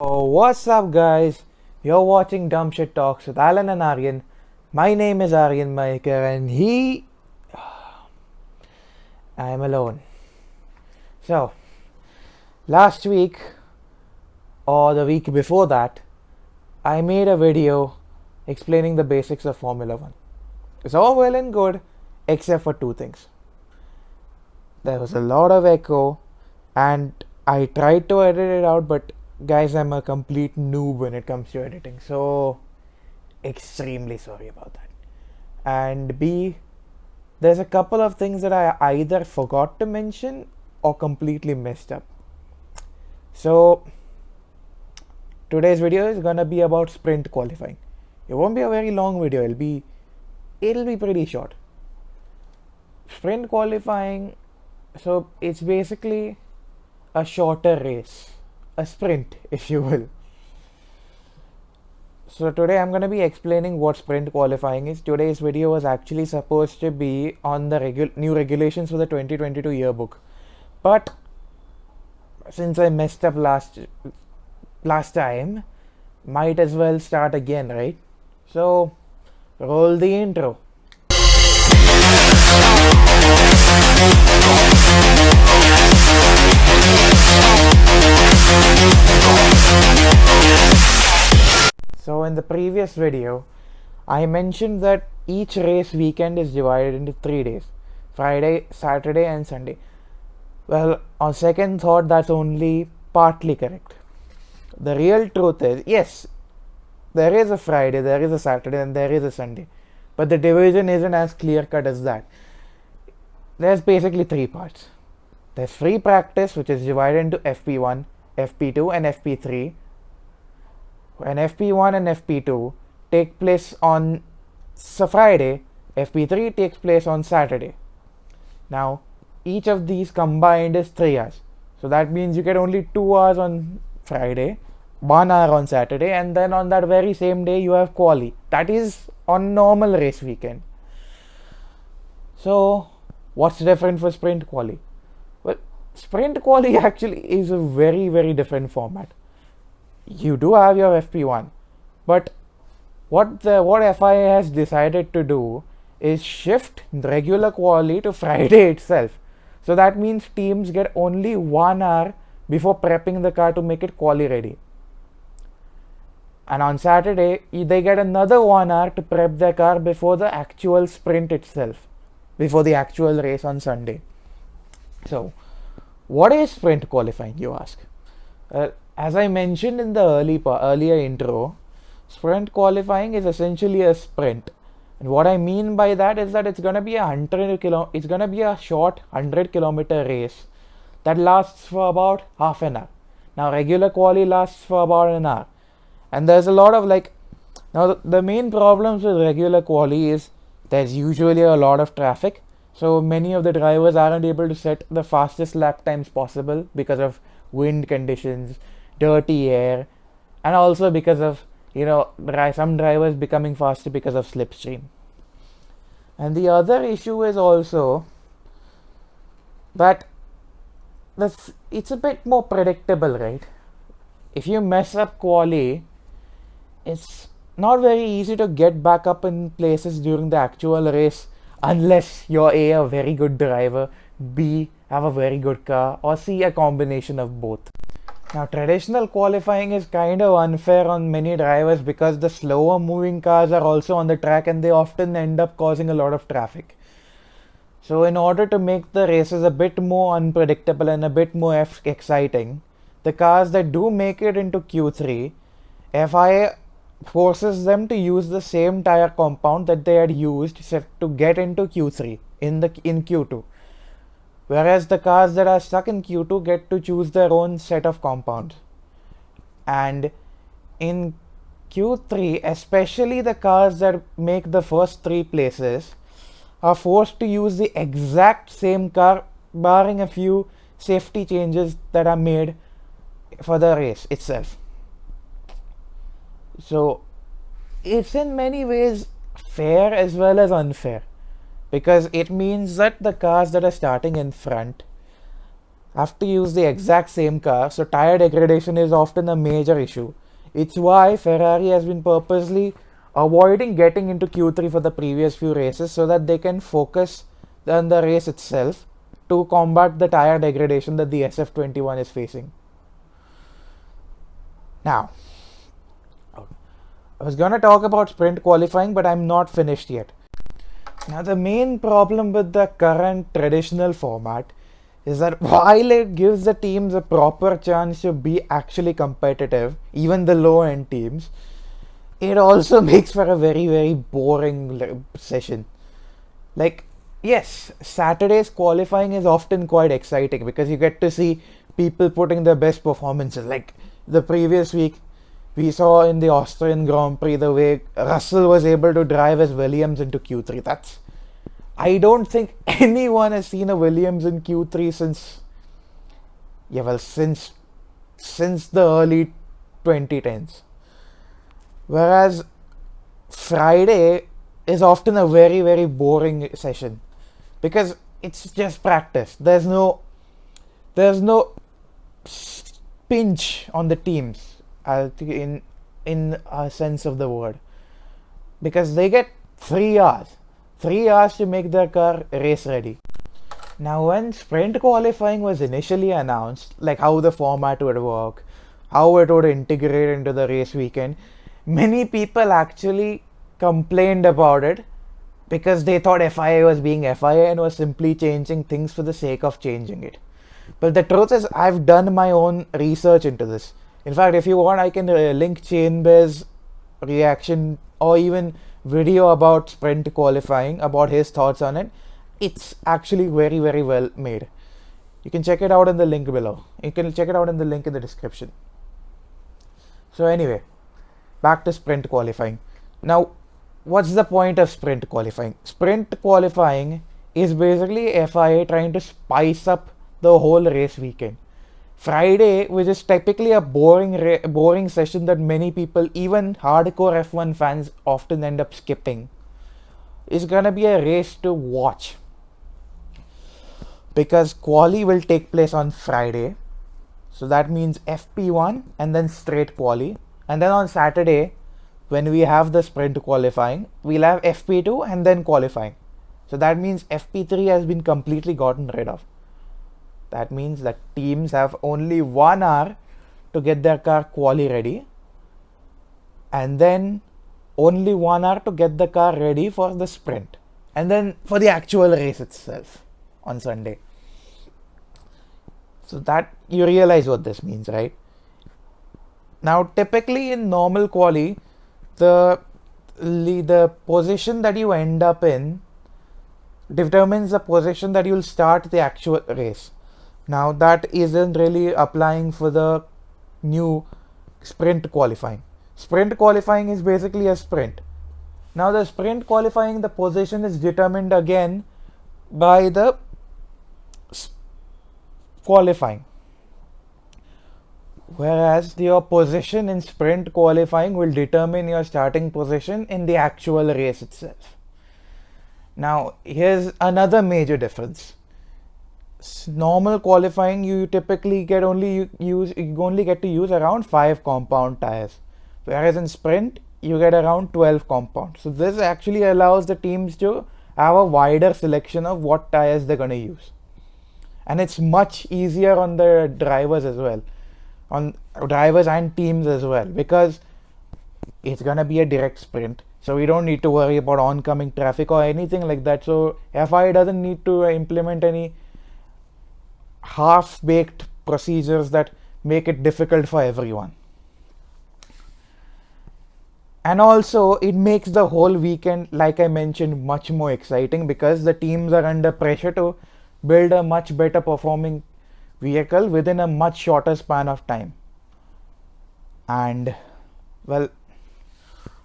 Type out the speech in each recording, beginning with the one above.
Oh, what's up, guys? You're watching Dumb Shit Talks with Alan and Aryan. My name is Aryan Maikar, and I am alone. So, last week or the week before that, I made a video explaining the basics of Formula One. It's all well and good, except for two things. There was a lot of echo, and I tried to edit it out, but guys, I'm a complete noob when it comes to editing, so extremely sorry about that. And B, there's a couple of things that I either forgot to mention or completely messed up. So today's video is gonna be about sprint qualifying. It won't be a very long video, it'll be pretty short. Sprint qualifying, so it's basically a shorter race, a sprint, if you will. So today I'm going to be explaining what sprint qualifying is. Today's video was actually supposed to be on the new regulations for the 2022 yearbook, but since I messed up last time, might as well start again, right? So roll the intro. So in the previous video, I mentioned that each race weekend is divided into 3 days: Friday, Saturday and Sunday. Well, on second thought, that's only partly correct. The real truth is, yes, there is a Friday, there is a Saturday and there is a Sunday, but the division isn't as clear cut as that. There's basically 3 parts. There's free practice, which is divided into FP1, FP2 and FP3. When FP1 and FP2 take place on Friday, FP3 takes place on Saturday. Now, each of these combined is 3 hours. So that means you get only 2 hours on Friday, 1 hour on Saturday, and then on that very same day you have quali. That is on normal race weekend. So, what's different for sprint quali? Well, sprint quali actually is a very different format. You do have your FP1, but what FIA has decided to do is shift regular quali to Friday itself. So that means teams get only 1 hour before prepping the car to make it quali ready. And on Saturday, they get another 1 hour to prep their car before the actual sprint itself, before the actual race on Sunday. So, what is sprint qualifying, you ask? As I mentioned in the earlier intro, sprint qualifying is essentially a sprint. And what I mean by that is that it's gonna be a short 100-kilometer race that lasts for about half an hour. Now regular quali lasts for about an hour. And there's a lot of the main problems with regular quali is there's usually a lot of traffic. So many of the drivers aren't able to set the fastest lap times possible because of wind conditions, dirty air, and also because of some drivers becoming faster because of slipstream. And the other issue is also that it's a bit more predictable, right? If you mess up quali, it's not very easy to get back up in places during the actual race unless you're a very good driver, B, have a very good car, or C, a combination of both. Now, traditional qualifying is kind of unfair on many drivers because the slower moving cars are also on the track and they often end up causing a lot of traffic. So in order to make the races a bit more unpredictable and a bit more exciting, the cars that do make it into Q3, FIA forces them to use the same tire compound that they had used to get into Q3 in Q2. Whereas the cars that are stuck in Q2 get to choose their own set of compounds. And in Q3, especially the cars that make the first 3 places are forced to use the exact same car, barring a few safety changes that are made for the race itself. So it's in many ways fair as well as unfair, because it means that the cars that are starting in front have to use the exact same car, so tire degradation is often a major issue. It's why Ferrari has been purposely avoiding getting into Q3 for the previous few races so that they can focus on the race itself to combat the tire degradation that the SF21 is facing. Now, I was going to talk about sprint qualifying, but I'm not finished yet. Now, the main problem with the current traditional format is that while it gives the teams a proper chance to be actually competitive, even the low-end teams, it also makes for a very, very boring session. Like, yes, Saturday's qualifying is often quite exciting because you get to see people putting their best performances. Like the previous week, we saw in the Austrian Grand Prix the way Russell was able to drive as Williams into Q3. I don't think anyone has seen a Williams in Q3 since the early 2010s. Whereas Friday is often a very, very boring session because it's just practice. There's no pinch on the teams in a sense of the word, because they get 3 hours to make their car race ready. Now, when sprint qualifying was initially announced, like how the format would work, how it would integrate into the race weekend, many people actually complained about it because they thought FIA was being FIA and was simply changing things for the sake of changing it. But the truth is, I've done my own research into this. In fact, if you want, I can link Chainbear's reaction or even video about sprint qualifying, about his thoughts on it. It's actually very, very well made. You can check it out in the link below. You can check it out in the link in the description. So anyway, back to sprint qualifying. Now, what's the point of sprint qualifying? Sprint qualifying is basically FIA trying to spice up the whole race weekend. Friday, which is typically a boring session that many people, even hardcore F1 fans, often end up skipping, is gonna be a race to watch. Because quali will take place on Friday, so that means FP1 and then straight quali. And then on Saturday, when we have the sprint qualifying, we'll have FP2 and then qualifying. So that means FP3 has been completely gotten rid of. That means that teams have only 1 hour to get their car quali ready, and then only 1 hour to get the car ready for the sprint, and then for the actual race itself on Sunday. So that you realize what this means, right? Now, typically in normal quali, the position that you end up in determines the position that you'll start the actual race. Now, that isn't really applying for the new sprint qualifying. Sprint qualifying is basically a sprint. Now, the sprint qualifying, the position is determined again by the qualifying. Whereas your position in sprint qualifying will determine your starting position in the actual race itself. Now, here's another major difference. Normal qualifying, you typically only get to use around 5 compound tires, whereas in sprint you get around 12 compound. So this actually allows the teams to have a wider selection of what tires they're going to use, and it's much easier on the drivers as well, on drivers and teams as well, because it's going to be a direct sprint. So we don't need to worry about oncoming traffic or anything like that. So FIA doesn't need to implement any half-baked procedures that make it difficult for everyone. And also, it makes the whole weekend, like I mentioned, much more exciting because the teams are under pressure to build a much better performing vehicle within a much shorter span of time. And, well,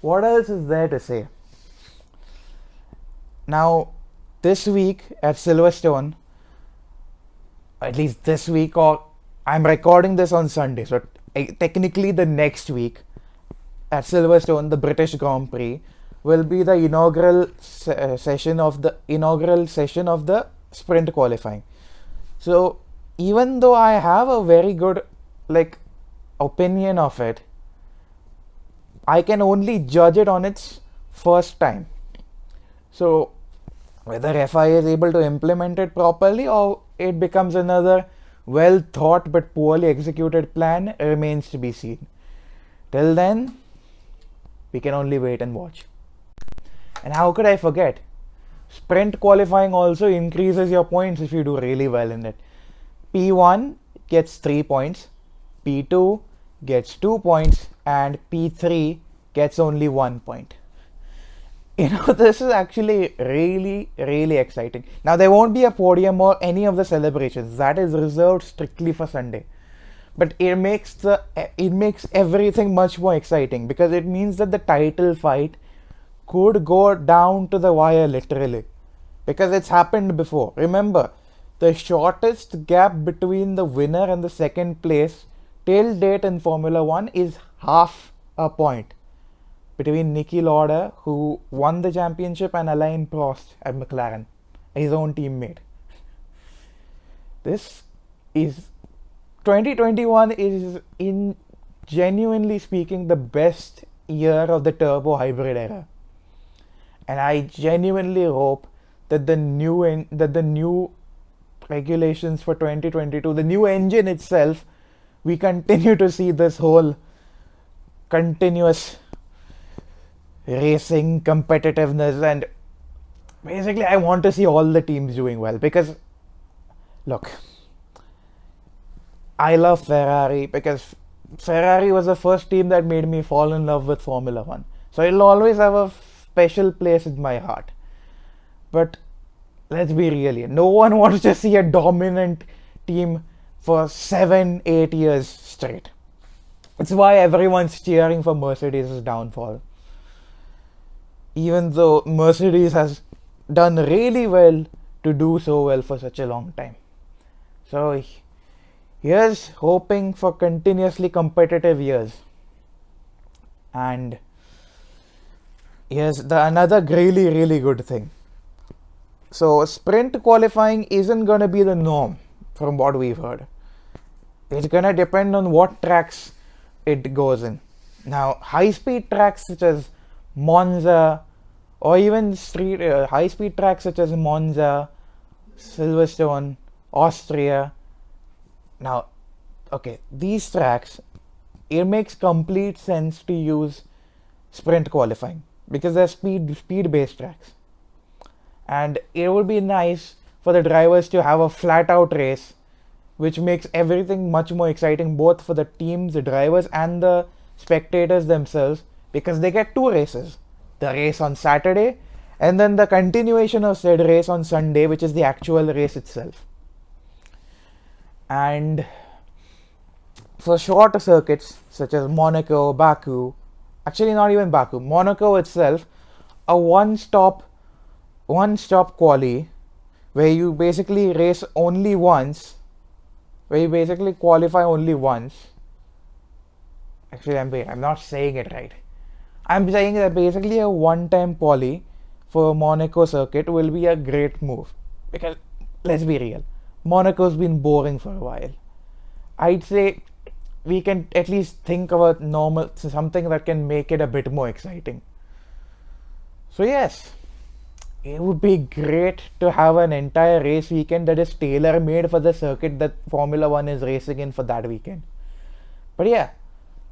what else is there to say? Now, this week at Silverstone, at least this week, or I'm recording this on Sunday, so technically the next week at Silverstone, the British Grand Prix will be the inaugural session of the sprint qualifying. So even though I have a very good opinion of it, I can only judge it on its first time. So whether FI is able to implement it properly or it becomes another well thought but poorly executed plan remains to be seen. Till then, we can only wait and watch. And how could I forget? Sprint qualifying also increases your points if you do really well in it. P1 gets 3 points, P2 gets 2 points, and P3 gets only 1 point. This is actually really, really exciting. Now, there won't be a podium or any of the celebrations. That is reserved strictly for Sunday. But it makes everything much more exciting, because it means that the title fight could go down to the wire literally, because it's happened before. Remember, the shortest gap between the winner and the second place till date in Formula 1 is half a point between Niki Lauda, who won the championship, and Alain Prost at McLaren, his own teammate. This is 2021 is, in genuinely speaking, the best year of the turbo hybrid era, and I genuinely hope that the new regulations for 2022, the new engine itself, we continue to see this whole continuous racing competitiveness, and basically I want to see all the teams doing well, because look, I love Ferrari because Ferrari was the first team that made me fall in love with Formula 1. So it'll always have a special place in my heart. But let's be real here. No one wants to see a dominant team for 7-8 years straight. It's why everyone's cheering for Mercedes' downfall. Even though Mercedes has done really well to do so well for such a long time. So here's hoping for continuously competitive years. And here's another really, really good thing. So sprint qualifying isn't going to be the norm from what we've heard. It's going to depend on what tracks it goes in. Now, high-speed tracks such as Monza, or even high-speed tracks such as Monza, Silverstone, Austria. Now, okay, these tracks, it makes complete sense to use sprint qualifying because they're speed-based tracks. And it would be nice for the drivers to have a flat-out race, which makes everything much more exciting, both for the teams, the drivers, and the spectators themselves, because they get two races. The race on Saturday, and then the continuation of said race on Sunday, which is the actual race itself. And for shorter circuits, such as Monaco, Baku, actually not even Baku, Monaco itself, a one-stop quali, where you basically race only once, where you basically qualify only once. Actually, I'm not saying it right. I'm saying that basically a one-time quali for Monaco circuit will be a great move. Because, let's be real, Monaco's been boring for a while. I'd say we can at least think about something that can make it a bit more exciting. So yes, it would be great to have an entire race weekend that is tailor-made for the circuit that Formula 1 is racing in for that weekend. But yeah,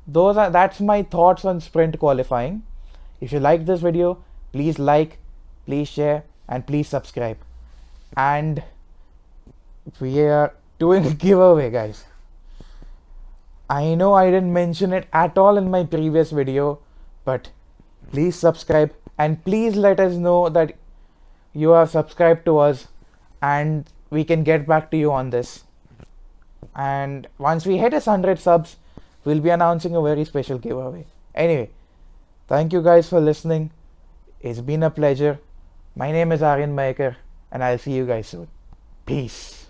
that's my thoughts on sprint qualifying. If you like this video, please like, please share, and please subscribe. And we are doing a giveaway, guys. I know I didn't mention it at all in my previous video, but please subscribe and please let us know that you have subscribed to us, and we can get back to you on this. And once we hit 100 subs, we'll be announcing a very special giveaway. Anyway, thank you guys for listening. It's been a pleasure. My name is Aryan Maikar, and I'll see you guys soon. Peace.